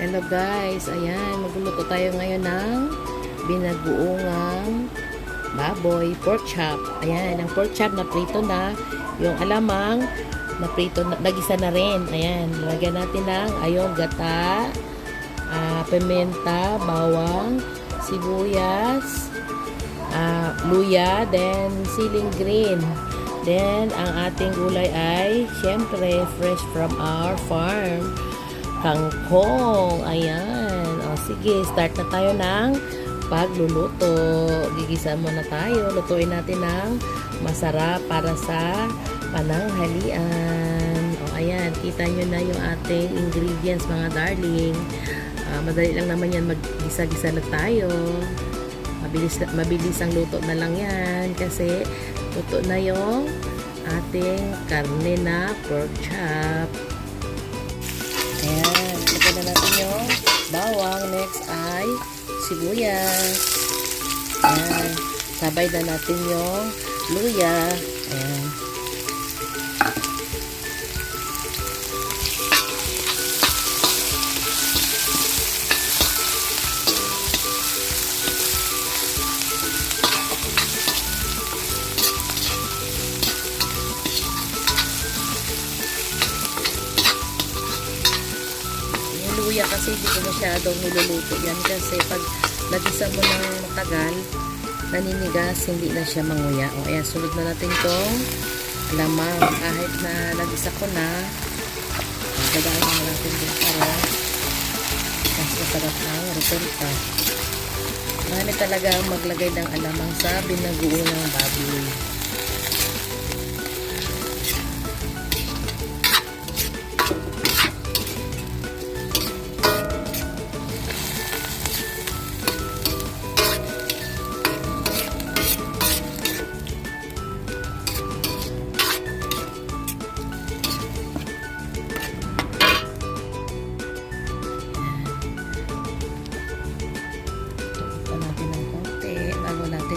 Hello guys, ayan, magluluto tayo ngayon ng binagoongang baboy, pork chop. Ayan, ang pork chop na prito na, yung alamang na prito na, nagisa na rin. Ayan, lagyan natin ng ayong gata, pimenta, bawang, sibuyas, luya, then siling green. Then, ang ating gulay ay, syempre, fresh from our farm. Kangkong. Ayan. O, sige, start na tayo ng pagluluto. Gigisa muna tayo. Lutuin natin ng masarap para sa pananghalian. O, ayan. Kita nyo na yung ating ingredients, mga darling. Madali lang naman yan. Mag-gisa-gisa na tayo. Mabilis ang luto na lang yan. Kasi, luto na yung ating karne na pork chop. Ayan, lagyan na natin yung bawang. Next ay sibuyas. Ayan, sabay na natin yung luya. Ayan. Luya kasi hindi ko masyadong niluluto yan kasi pag nagisa mo ng matagal naninigas, hindi na siya manguya. O ayan, sunod na natin itong alamang. Kahit na nagisa ko na, dadaan na natin din para mas masarap ang resulta. Marami talaga maglagay ng alamang sa binagoongang baboy.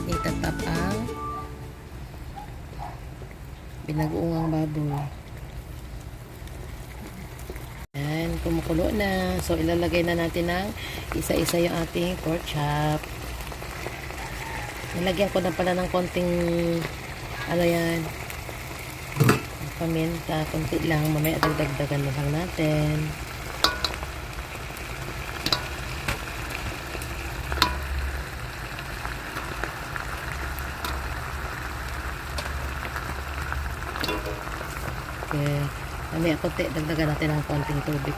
Itatap ang binagoongang baboy. Ayan, kumukulo na. So, ilalagay na natin ng isa-isa yung ating pork chop. Nilagyan ko na pala ng konting ano yan, paminta, konti lang. Mamaya dagdagan na lang natin. Okay. Mamaya konti, dagdagan natin ng konting tubig.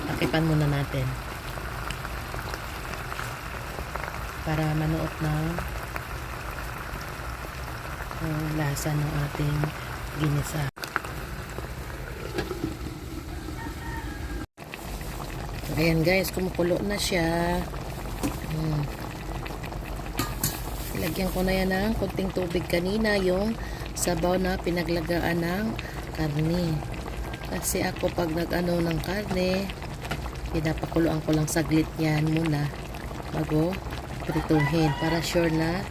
Takipan muna natin. Para manuot na lasa ng ating ginisa. Ayan guys, kumukulo na siya. Ilagyan ko na yan ng konting tubig kanina, yung sabaw na pinaglagaan ng karne. Kasi ako pag nag-ano ng karne, pinapakuluan ko lang saglit yan muna bago prituhin para sure na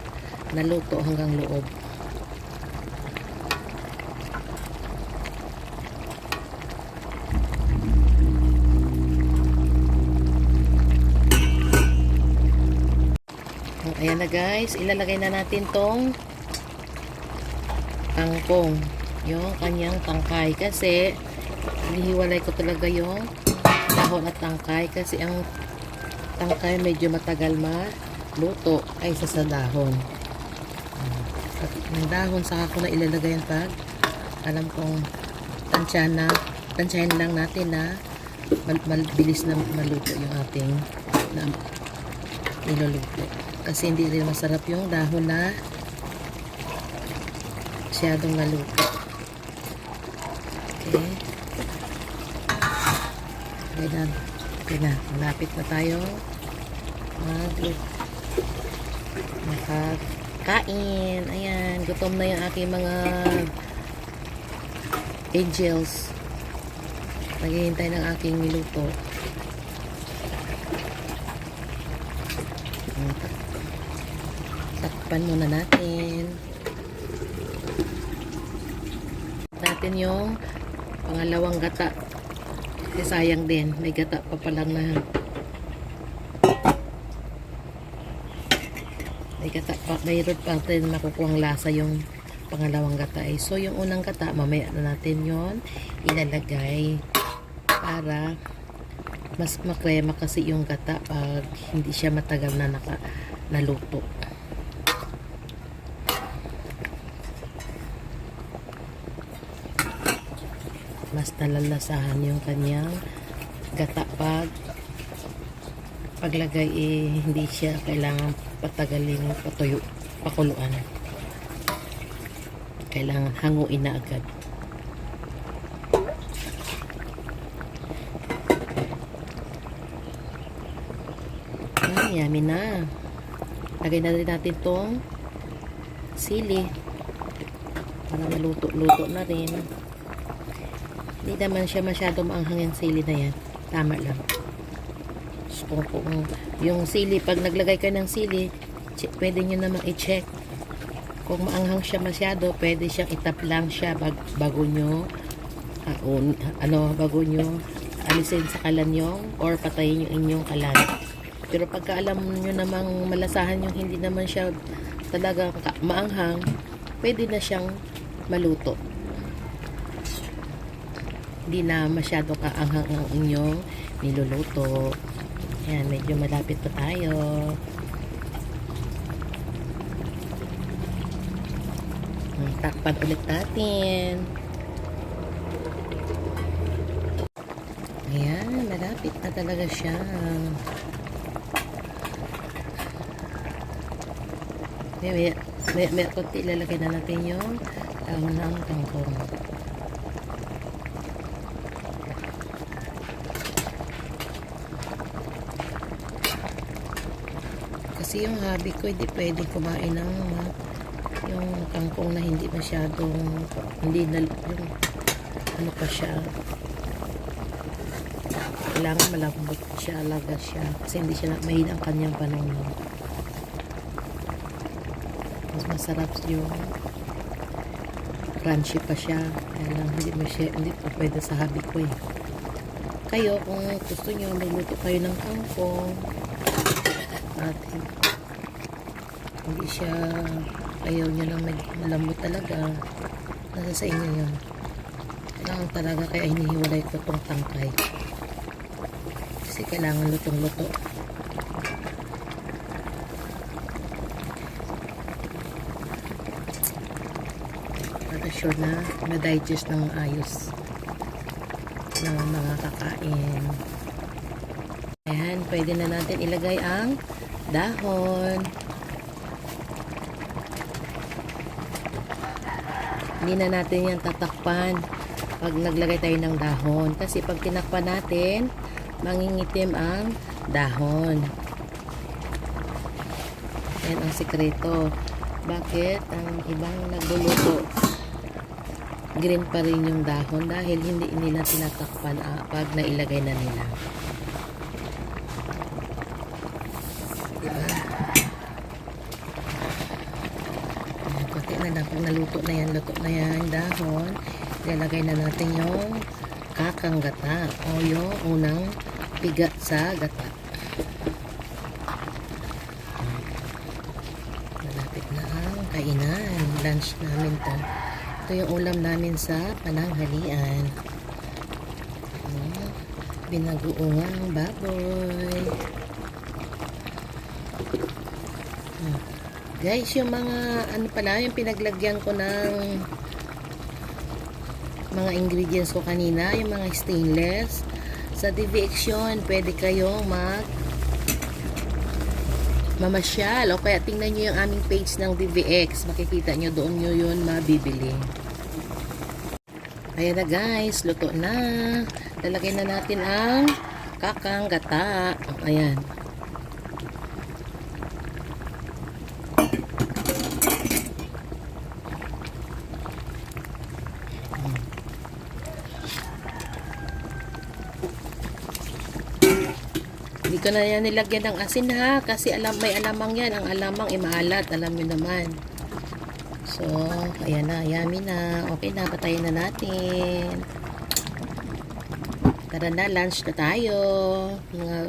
naluto hanggang loob. Ayan na guys, ilalagay na natin tong kangkong, yung kanyang tangkay, kasi hinihiwalay ko talaga yung dahon at tangkay kasi ang tangkay medyo matagal maluto kaysa sa dahon. At ang dahon saka ko na ilalagay yan pag alam kong tansyahin lang natin na mabilis na maluto yung ating niluluto. Kasi hindi rin masarap yung dahon na masyadong naluto. Okay. Okay na. Malapit na tayo makakain. Ayan. Gutom na yung aking mga angels. Naghihintay ng aking niluto. Takpan muna natin. Yung pangalawang gata. Kasi sayang din. May gata pa palang na. May gata pa. Mayroon pa rin makukuhang lasa yung pangalawang gata. So, yung unang gata, mamaya na natin yon ilalagay para mas makrema kasi yung gata pag hindi siya matagal na naluto. Mas nalalasahan yung kanyang gata paglagay hindi siya kailangan patagalin pakuluan. Kailangan hanguin na agad. Yummy na. Lagay na rin natin tong sili para maluto-luto na rin. Hindi naman siya masyado maanghang yung sili na yan. Tama lang. So, kung yung sili, pag naglagay ka ng sili, pwede nyo naman i-check. Kung maanghang siya masyado, pwede siyang itap lang siya bago nyo bago nyo alisin sa kalan yung or patayin yung inyong kalan. Pero pagka alam nyo namang malasahan yung hindi naman siya talaga maanghang, pwede na siyang maluto. Hindi na masyado kaanghang ang inyong niluluto. Ayan, medyo malapit pa tayo. Takpan ulit natin. Ayan, malapit na talaga siya. May konti ilalagay na natin yung dahon ng kangkong. Kasi yung hobby ko, hindi pwedeng kumain ng yung kangkong na hindi masyadong hindi na yung ano pa siya. Kailangan malambot siya, alaga siya. Kasi hindi siya mahina ang kanyang panahon. Mas masarap yung crunchy pa siya. Kaya lang hindi pa pwede sa hobby ko eh. Kayo kung gusto nyo magluto kayo ng kangkong at hindi siya ayaw nyo lang malambot talaga, nasa sa inyo yun. Kailangan talaga kaya hinihiwalay ko itong tangkay kasi kailangan lutong-luto. Para sure na na-digest ng ayos ng mga kakain. Ayan, pwede na natin ilagay ang dahon. Hindi na natin yan tatakpan pag naglagay tayo ng dahon. Kasi pag tinakpan natin, mangingitim ang dahon. Yan ang sikreto. Bakit ang ibang nagluluto green pa rin yung dahon? Dahil hindi nila tinatakpan pag nailagay na nila. Diba? Konti na lang. Pag naluto na yan, luto na yan dahon, ilalagay na natin yung kakang gata o yung unang piga sa gata. Malapit na ang kainan. Lunch namin to. Ito yung ulam namin sa pananghalian. Binagoongang baboy. Guys, yung mga ano pala, yung pinaglagyan ko ng mga ingredients ko kanina, yung mga stainless sa DVX yun, pwede kayong mamasyal o kaya tingnan nyo yung aming page ng DVX, makikita nyo doon nyo yun mabibili. Ayan na guys, luto na. Lalagay na natin ang kakang gata. Ayan. Hindi ko na yan nilagyan ng asin ha, kasi may alamang yan. Ang alamang maalat, alam nyo naman. So, ayan na, yummy na. Okay na, patayin na natin. Tara na, lunch na tayo. Mga